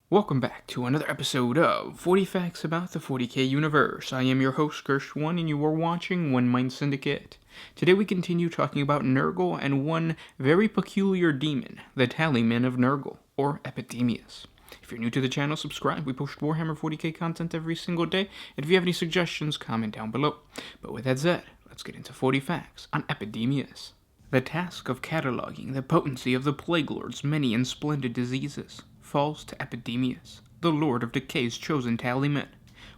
Welcome back to another episode of 40 Facts About the 40K Universe. I am your host, Gersh1, and you are watching One Mind Syndicate. Today we continue talking about Nurgle and one very peculiar demon, the Tallyman of Nurgle, or Epidemius. If you're new to the channel, subscribe. We post Warhammer 40K content every single day, and if you have any suggestions, comment down below. But with that said, let's get into 40 facts on Epidemius. The task of cataloging the potency of the Plague Lord's many and splendid diseases falls to Epidemius, the Lord of Decay's chosen tallyman,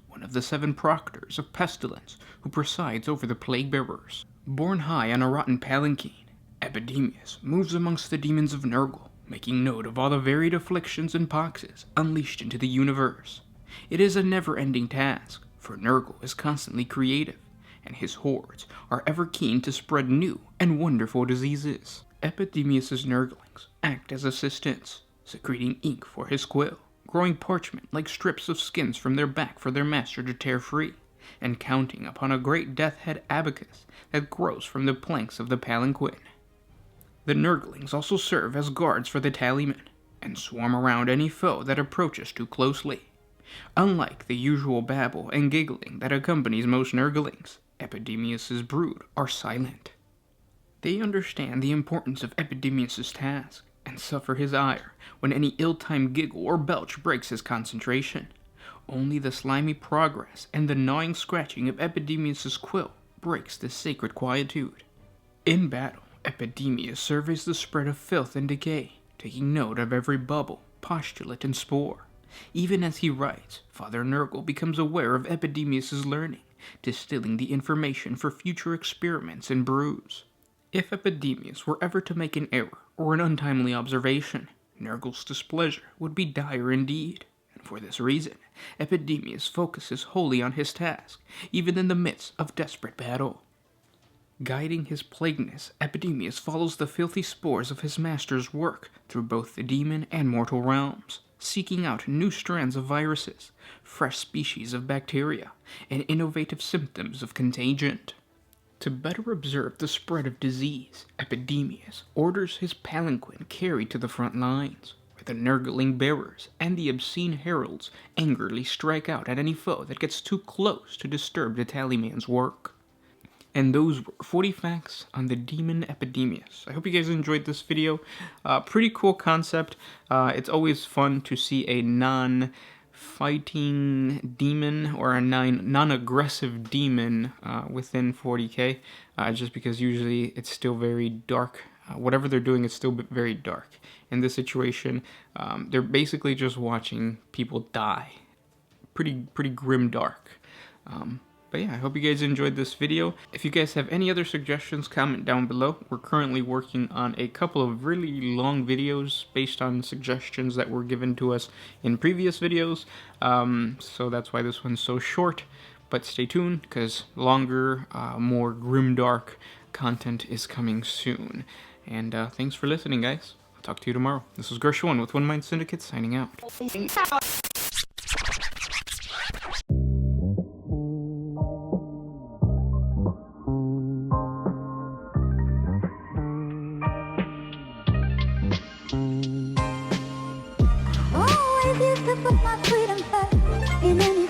one of the 7 proctors of pestilence who presides over the plague bearers. Born high on a rotten palanquin, Epidemius moves amongst the demons of Nurgle, making note of all the varied afflictions and poxes unleashed into the universe. It is a never-ending task, for Nurgle is constantly creative, and his hordes are ever keen to spread new and wonderful diseases. Epidemius's Nurglings act as assistants, secreting ink for his quill, growing parchment like strips of skins from their back for their master to tear free, and counting upon a great death-head abacus that grows from the planks of the palanquin. The Nurglings also serve as guards for the tallyman, and swarm around any foe that approaches too closely. Unlike the usual babble and giggling that accompanies most Nurglings, Epidemius's brood are silent. They understand the importance of Epidemius's task, and suffer his ire when any ill-timed giggle or belch breaks his concentration. Only the slimy progress and the gnawing scratching of Epidemius's quill breaks this sacred quietude. In battle, Epidemius surveys the spread of filth and decay, taking note of every bubble, postulate, and spore. Even as he writes, Father Nurgle becomes aware of Epidemius's learning, distilling the information for future experiments and brews. If Epidemius were ever to make an error or an untimely observation, Nurgle's displeasure would be dire indeed, and for this reason, Epidemius focuses wholly on his task, even in the midst of desperate battle. Guiding his plagueness, Epidemius follows the filthy spores of his master's work through both the demon and mortal realms, seeking out new strands of viruses, fresh species of bacteria, and innovative symptoms of contagion. To better observe the spread of disease, Epidemius orders his palanquin carried to the front lines, where the Nurgling bearers and the obscene heralds angrily strike out at any foe that gets too close to disturb the tallyman's work. And those were 40 facts on the demon Epidemius. I hope you guys enjoyed this video. Pretty cool concept. It's always fun to see a non-fighting demon or a non-aggressive demon within 40k, just because usually it's still very dark. Whatever they're doing is still very dark. In this situation, they're basically just watching people die. Pretty grim dark. But yeah, I hope you guys enjoyed this video. If you guys have any other suggestions, comment down below. We're currently working on a couple of really long videos based on suggestions that were given to us in previous videos. So that's why this one's so short. But stay tuned, because longer, more grimdark content is coming soon. And thanks for listening, guys. I'll talk to you tomorrow. This was Gersh1 with One Mind Syndicate, signing out. Always used to put my freedom first in any